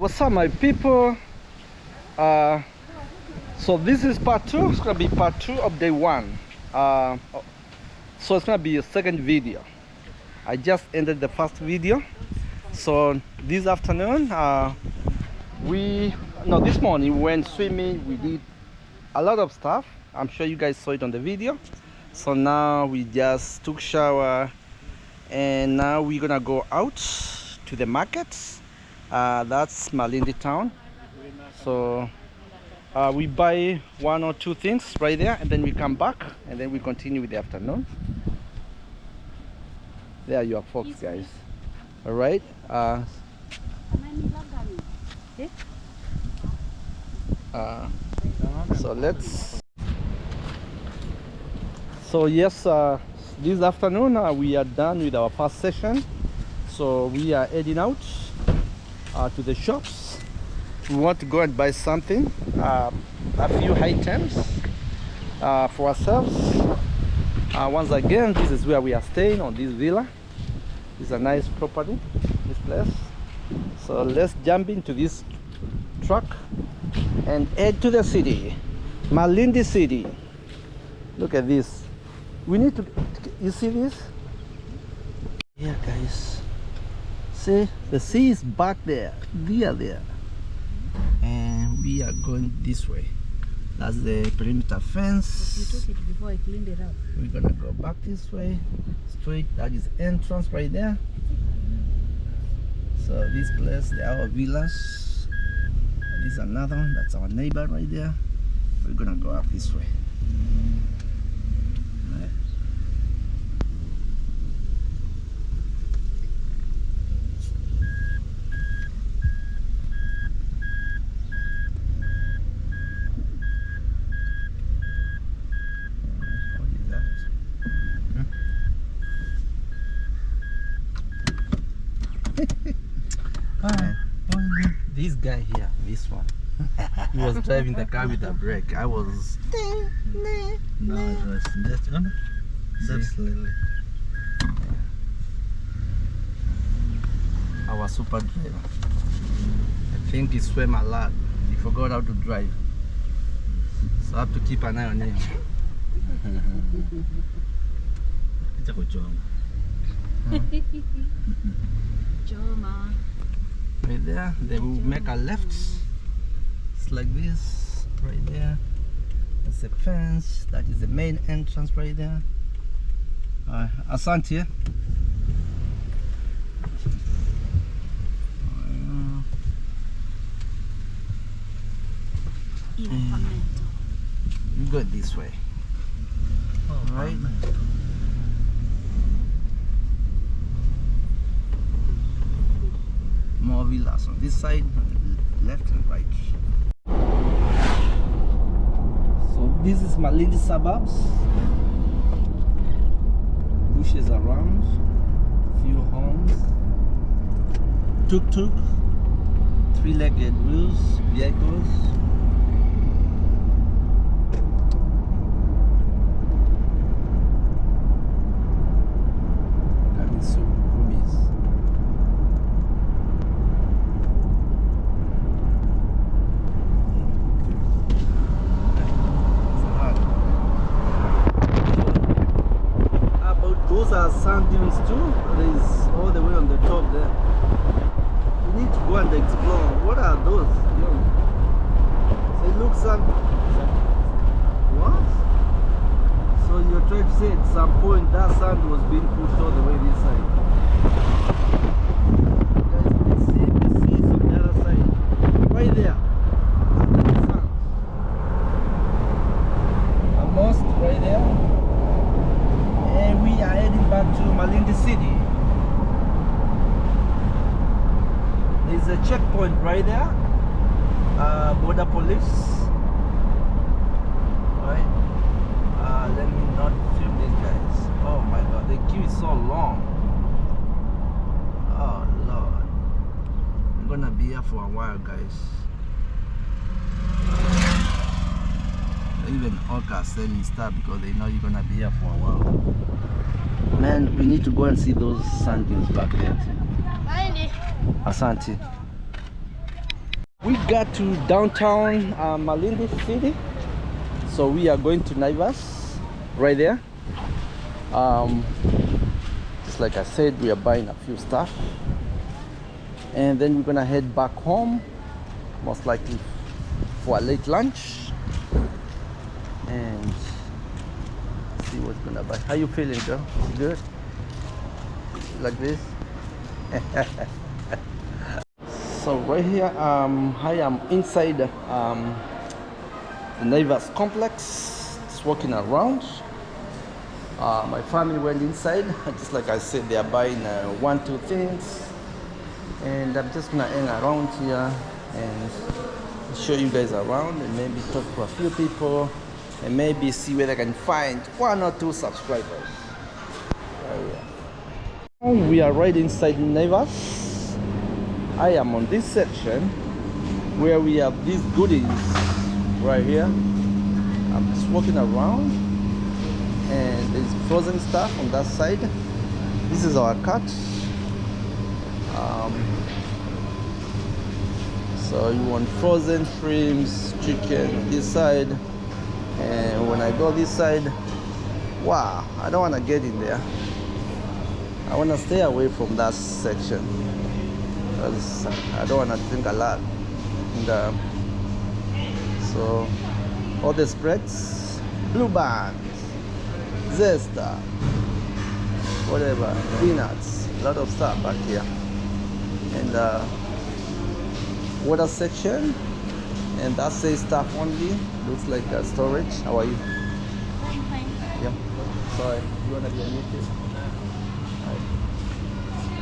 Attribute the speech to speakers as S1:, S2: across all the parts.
S1: What's up, my people? So this is part 2. It's gonna be part 2 of day 1. So it's gonna be a second video. I just ended the first video. So this afternoon, this morning we went swimming. We did a lot of stuff. I'm sure you guys saw it on the video. So now we just took shower, and now we're gonna go out to the markets. That's Malindi town. So we buy 1 or 2 things right there, and then we come back, and then we continue with the afternoon. There are your folks, guys. All right. So let's. So yes, this afternoon we are done with our first session. So we are heading out to the shops. We want to go and buy something, a few items for ourselves. Once again, this is where we are staying, on this villa. It's a nice property, this place. So let's jump into this truck and head to the city, Malindi city. Look at this. We need to, you see this? Yeah, guys. See, the sea is back there. We are there. And we are going this way. That's the perimeter fence.
S2: You took it before I cleaned it up.
S1: We're gonna go back this way. Straight, that is entrance right there. So this place, there are our villas. This is another one, that's our neighbor right there. We're gonna go up this way. Right. This guy here, this one, he was driving the car with a brake. I was
S3: no, it was just slowly.
S1: Our super driver. I think he swam a lot. He forgot how to drive, so I have to keep an eye on him.
S3: It's a good job.
S2: Joma.
S1: Right there, they will make a left. It's like this, right there. That's the fence. That is the main entrance right there. Asante. You go this way.
S3: Oh,
S1: right. More villas on this side, on the left and right. So this is Malindi suburbs. Bushes around, few homes, tuk-tuk, 3-legged wheels, vehicles. Sand dunes too. There is all the way on the top there. We need to go and explore. What are those? So it looks like what? So you're trying to say at some point that sand was being pushed all the way this side. Guys, you can see the sea is on the other side. Right there. After the sand. A mosque right there. And we are heading back to Malindi city. There's a checkpoint right there, border police. Right? Let me not film these guys. Oh my god, the queue is so long. Oh lord, I'm gonna be here for a while, guys. Even Orca said me stop because they know you're gonna be here for a while. Man, we need to go and see those sand dunes back there. Asante. We got to downtown Malindi city, so we are going to Naivas right there. Just like I said, we are buying a few stuff, and then we're gonna head back home, most likely for a late lunch, and see what's gonna buy. How you feeling, Joe? Good? Like this? So right here, I am inside the Naivas complex, just walking around. My family went inside, just like I said, they are buying one, two things, and I'm just gonna hang around here and show you guys around, and maybe talk to a few people, and maybe see whether I can find 1 or 2 subscribers. We are right inside Naivas. I am on this section where we have these goodies right here. I'm just walking around, and there's frozen stuff on that side. This is our cut. So you want frozen shrimps, chicken this side, and when I go this side, wow, I don't want to get in there. I want to stay away from that section because I don't want to drink a lot. And, so all the spreads, blue bands, zesta, whatever, peanuts, a lot of stuff back here. And water section, and that says stuff only. Looks like a storage. How are you?
S2: Fine.
S1: Yeah. Sorry, you wanna be on YouTube?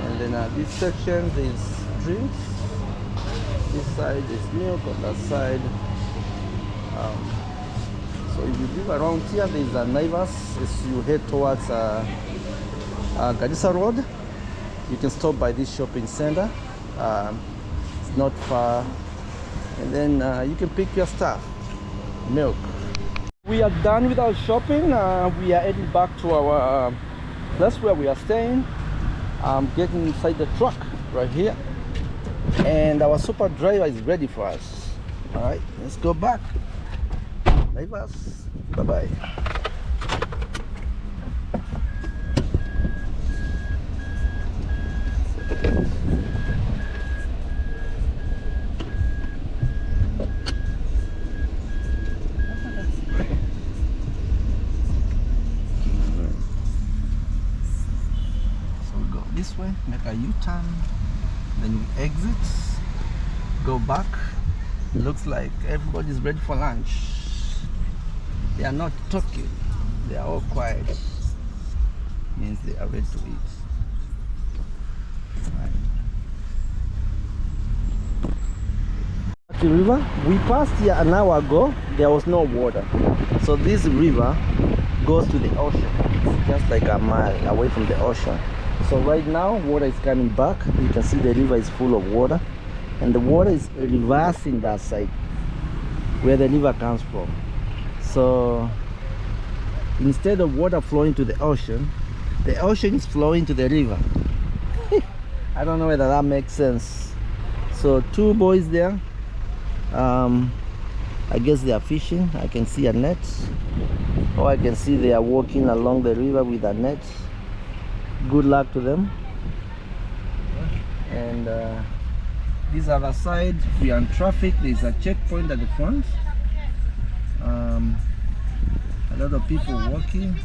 S1: And then this section is drinks. This side is milk on that side. So if you live around here, there is a Naivas. As you head towards Garissa Road, you can stop by this shopping center. It's not far, and then you can pick your stuff. Milk. We are done with our shopping. We are heading back to our place where we are staying. I'm getting inside the truck right here, and our super driver is ready for us. All right, let's go back. Naivas. Bye bye. This way, make a U-turn, then we exit, go back. Looks like everybody's ready for lunch. They are not talking, they are all quiet. Means they are ready to eat. The river, we passed here an hour ago. There was no water, so this river goes to the ocean. It's just like a mile away from the ocean. So right now water is coming back. You can see the river is full of water, and the water is reversing that side where the river comes from. So instead of water flowing to the ocean is flowing to the river. I don't know whether that makes sense. So 2 boys there, I guess they are fishing. I can see a net, or I can see they are walking along the river with a net. Good luck to them. And this other side, we are on traffic. There's a checkpoint at the front. A lot of people walking.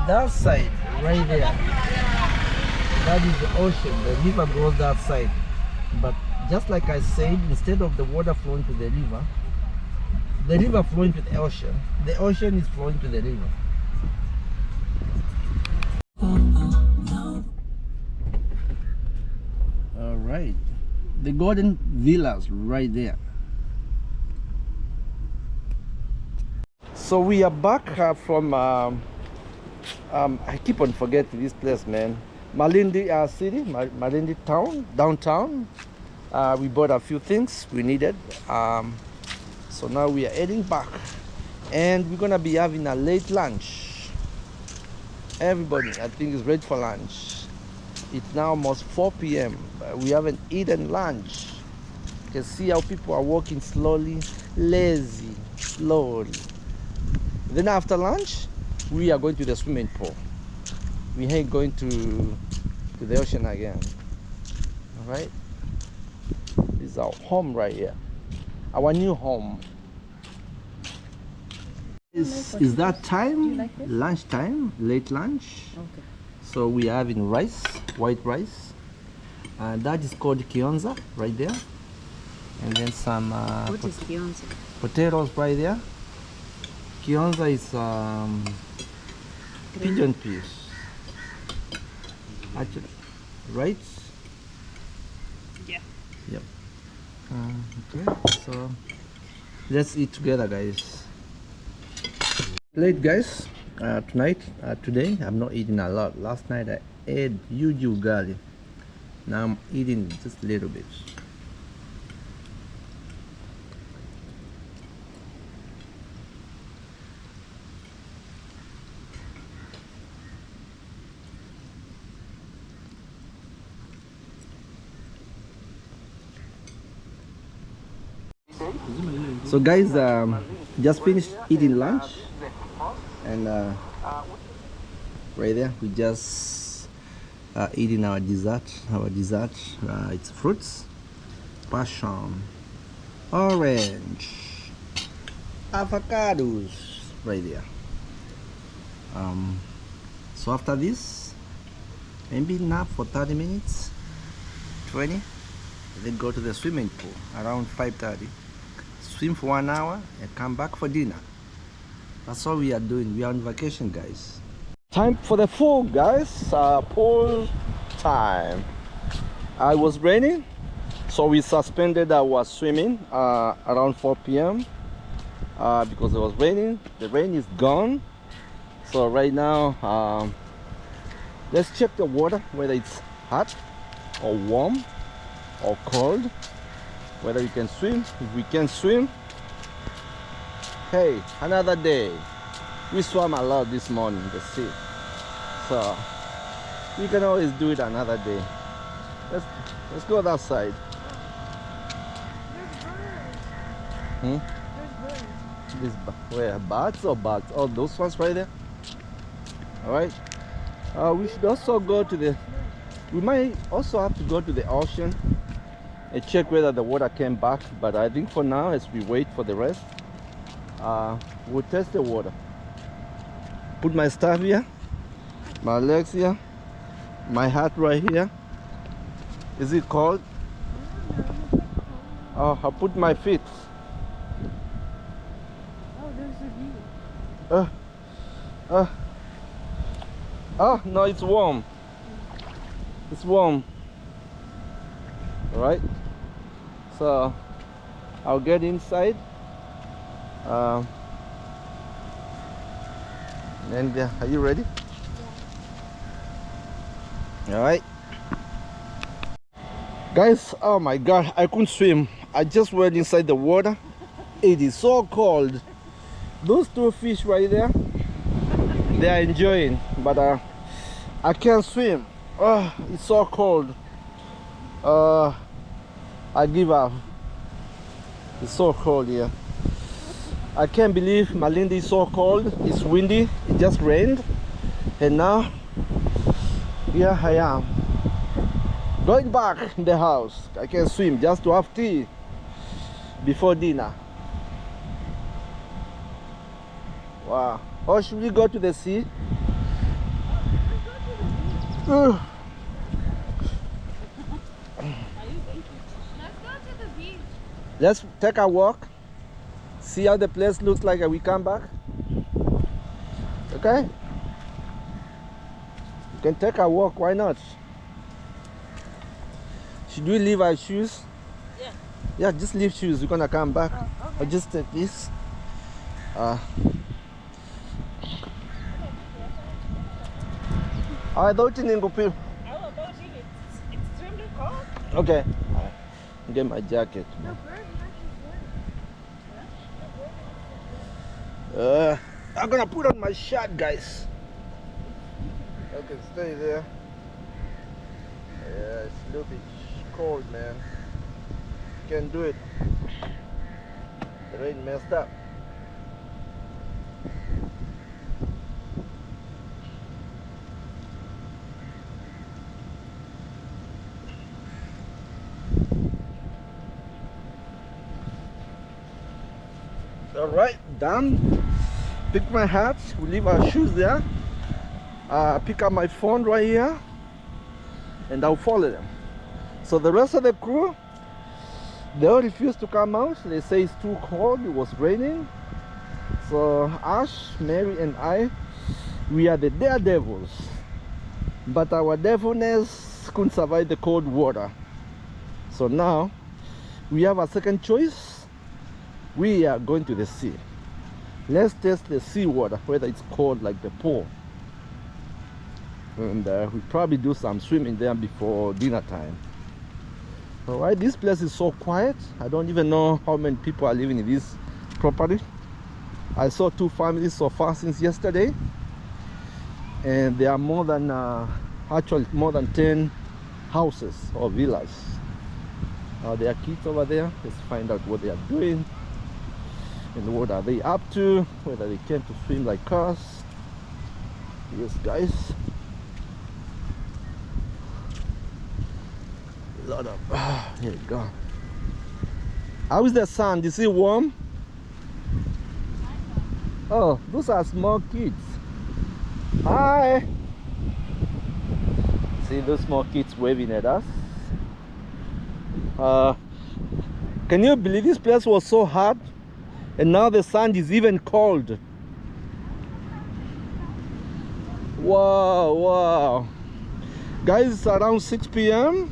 S1: That side right there, that is the ocean. The river goes that side, but just like I said, instead of the water flowing to the river flowing to the ocean is flowing to the river. All right, the golden villas right there. So we are back from I keep on forgetting this place, man. Malindi city, Malindi town, downtown. We bought a few things we needed. So now we are heading back, and we're gonna be having a late lunch. Everybody, I think, is ready for lunch. It's now almost 4 p.m. We haven't eaten lunch. You can see how people are walking slowly, lazy, slowly. Then after lunch, we are going to the swimming pool. We ain't going to the ocean again. All right? This is our home right here. Our new home. Is that time?
S2: like this?
S1: Lunch time, late lunch.
S2: Okay.
S1: So we are having rice, white rice. That is called kionza right there. And then some
S2: What is Beyonce?
S1: potatoes right there. Kionza is pigeon peas. Actually, right?
S2: Yeah.
S1: Yep. Okay, so let's eat together, guys. Late, guys. Today, I'm not eating a lot. Last night I ate huge ugali. Now I'm eating just a little bit. So guys, just finished eating lunch, and right there we just eating our dessert. It's fruits, passion, orange, avocados right there. So after this, maybe nap for 30 minutes, 20, then go to the swimming pool around 5:30. Swim for 1 hour and come back for dinner. That's all we are doing. We are on vacation, guys. Time for the pool, guys. Pool time. It was raining, so we suspended our swimming around 4 p.m. Because it was raining. The rain is gone. So right now, let's check the water, whether it's hot or warm or cold, whether we can swim. If we can swim, hey, another day. We swam a lot this morning in the sea, so we can always do it another day. Let's go that side.
S2: There's birds.
S1: Where, bats or bats? Oh, those ones right there. All right. We should also go to the. We might also have to go to the ocean and check whether the water came back. But I think for now, as we wait for the rest, we'll test the water. Put my stuff here, my legs here, my hat right here. Is it cold? Oh, I'll put my feet.
S2: Oh, there's a view.
S1: Oh no, it's warm. It's warm. All right. So I'll get inside. And are you ready? Yeah. All right. Guys, oh my God, I couldn't swim. I just went inside the water. It is so cold. Those two fish right there, they are enjoying, but I can't swim. Oh, it's so cold. I give up. It's so cold here. I can't believe Malindi is so cold. It's windy. It just rained, and now here I am going back in the house. I can swim just to have tea before dinner. Wow. Or should we go to the sea?
S2: Let's go to the beach.
S1: Let's take a walk. See how the place looks like and we come back. Okay? We can take a walk, why not? Should we leave our shoes?
S2: Yeah.
S1: Yeah, just leave shoes. We're gonna come back.
S2: Okay.
S1: I'll just take this. I don't think
S2: It's extremely cold.
S1: okay. Get my jacket.
S2: The bird matches
S1: I'm gonna put on my shirt, guys. I can stay there. it's a little bit cold, man. Can't do it. The rain messed up. All right, done. Pick my hat. We leave our shoes there. Pick up my phone right here, and I'll follow them. So the rest of the crew, they all refused to come out. They say it's too cold. It was raining. So Ash, Mary, and I, we are the daredevils. But our devilness couldn't survive the cold water. So now we have a second choice. We are going to the sea. Let's test the sea water, whether it's cold like the pool. And we'll probably do some swimming there before dinner time. All right, this place is so quiet. I don't even know how many people are living in this property. I saw 2 families so far since yesterday. And there are more than, actually more than 10 houses or villas. There are kids over there. Let's find out what they are doing. And what are they up to, whether they came to swim like us. Yes, guys. A lot of, here you go. How is the sun? Is it warm? Oh, those are small kids. Hi. See those small kids waving at us. Can you believe this place was so hot? And now the sun is even cold. Wow, wow. Guys, it's around 6 p.m.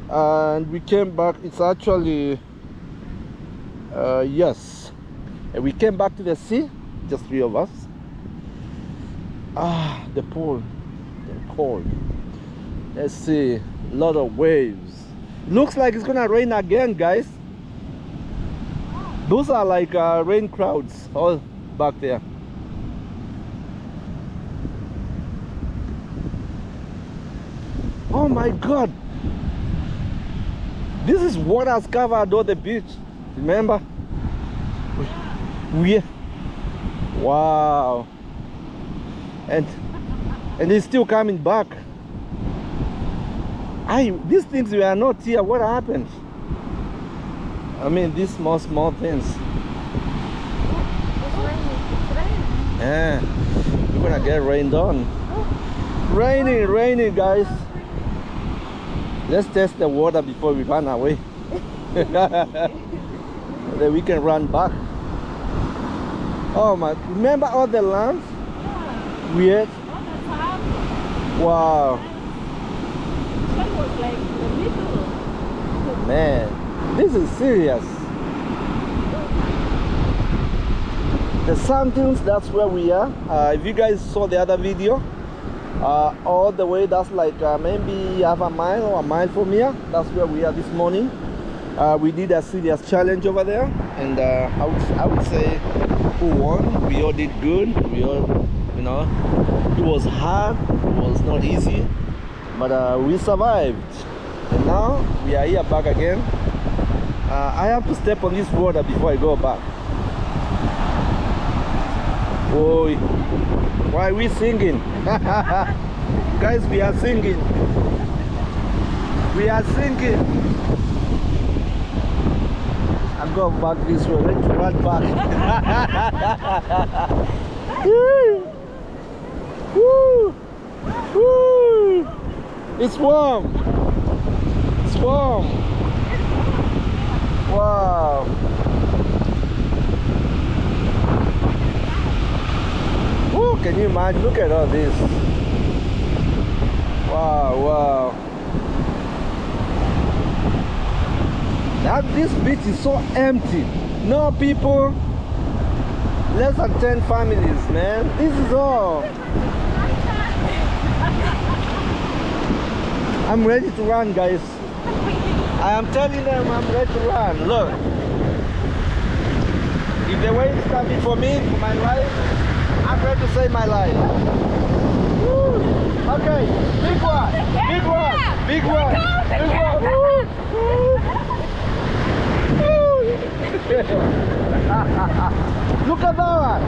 S1: and we came back. It's actually, yes. And we came back to the sea, just 3 of us. The pool, they're cold. Let's see, a lot of waves. Looks like it's gonna rain again, guys. Those are like rain clouds all back there. Oh my God! This is what has covered all the beach. Remember? Wow! And it's still coming back. These things were not here. What happened? I mean, these small things.
S2: It's raining.
S1: Yeah, we're gonna get rained on. Raining, guys. Let's test the water before we run away. Then we can run back. Oh my! Remember all the lamps?
S2: Yeah.
S1: We ate.
S2: All the time.
S1: Wow.
S2: That was like the middle.
S1: Man, this is serious. The sand dunes, that's where we are. If you guys saw the other video, all the way, that's like maybe half a mile or a mile from here. That's where we are this morning. We did a serious challenge over there, and I would say who won? We all did good. We all, you know, it was hard, it was not easy, but we survived. And now we are here back again. I have to step on this water before I go back. Oh, why are we singing? Guys, we are singing. We are singing. I'm going back this way. Let's run back. Woo! Woo! Woo! It's warm. It's warm. Wow. Woo, can you imagine? Look at all this. Wow, wow. This beach is so empty. No people. Less than 10 families, man. This is all. I'm ready to run, guys. I am telling them I'm ready to run. Look. If the waves coming for me, for my life, I'm ready to save my life. Woo. Okay, big one, big one, big one. Look at that one.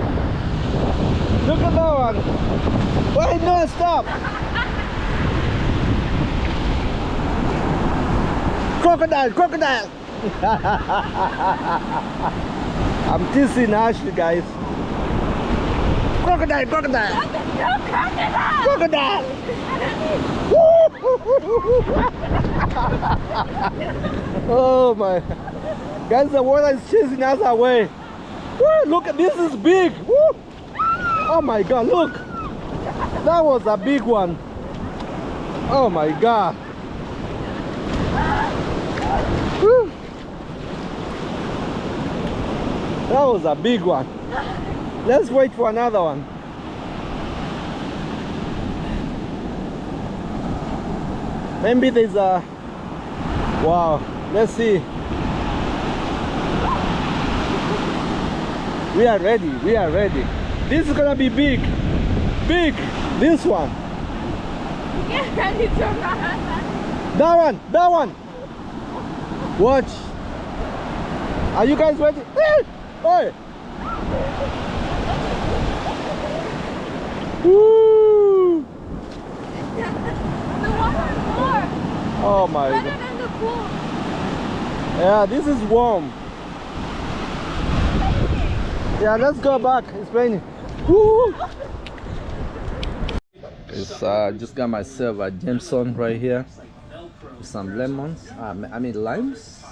S1: Look at that one. Wait, no, stop. Crocodile, crocodile. I'm teasing Ashley, guys. Crocodile, crocodile. Crocodile. Oh my. Guys, the water is chasing us away. Woo, look, this is big. Woo. Oh my God, look. That was a big one. Oh my God. Woo. That was a big one. Let's wait for another one. Maybe there's a... Wow, let's see. We are ready, we are ready. This is gonna be big. Big, this one.
S2: Get ready to run.
S1: That one, that one. Watch. Are you guys ready? Oi! Woo!
S2: The water is warm.
S1: Oh my
S2: Better
S1: God.
S2: than the pool.
S1: Yeah, this is warm. Yeah, let's go back. It's raining. Woo! It's just got myself a Jameson right here with some lemons. I mean limes.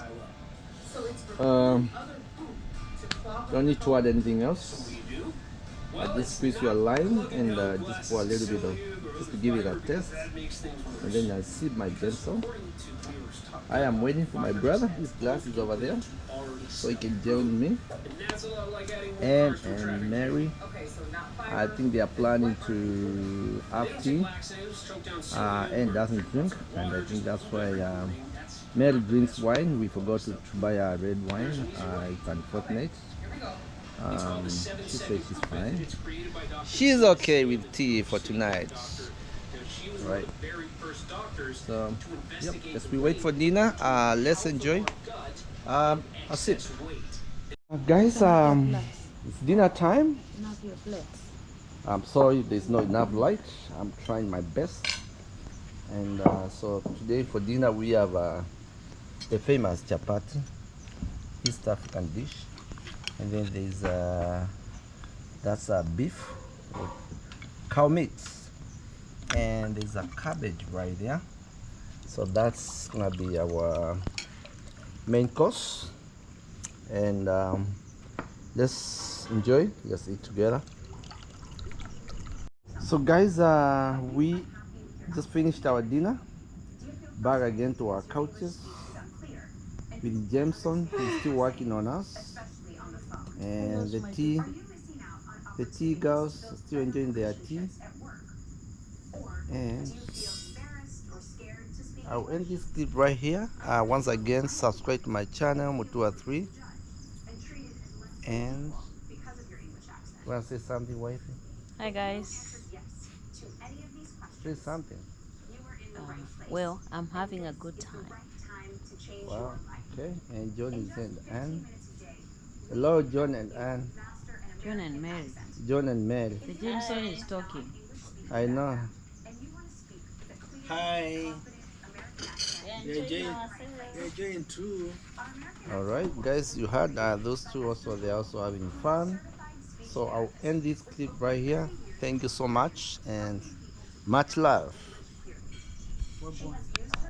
S1: Don't need to add anything else. I just squeeze your lime and just pour a little bit of, just to give it a taste. And then I sip my Jameson. I am waiting for my brother. His glass is over there, so he can join me. And Mary, I think they are planning to have tea. And doesn't drink, and I think that's why Mary drinks wine. We forgot to buy a red wine. It's unfortunate. She said she's fine. She's okay with tea for tonight. Right. So, yep. As we wait for dinner, let's enjoy. A sip. Guys, it's dinner time.
S2: Enough your plates.
S1: I'm sorry there's not enough light. I'm trying my best. And so today for dinner we have the famous chapati, East African dish. And then there's that's beef, cow meat, and there's a cabbage right there. So that's gonna be our main course. And let's enjoy. Let's eat together. So guys, we just finished our dinner. Back again to our couches with Jameson. He's still working on us. And the tea girls are still enjoying their tea. And I'll end this clip right here. Once again, subscribe to my channel, Mutua 3. And want to say something, wifey?
S2: Hi guys.
S1: Say something.
S2: Well, I'm having a good time.
S1: Wow. Okay. And John is in Anne. Hello, John and Anne.
S2: John and Mary.
S1: John and Mary.
S2: The Jameson is talking.
S1: I know.
S3: Hi. You're enjoying too.
S1: All right, guys, you heard those two also. They're also having fun. So I'll end this clip right here. Thank you so much and much love.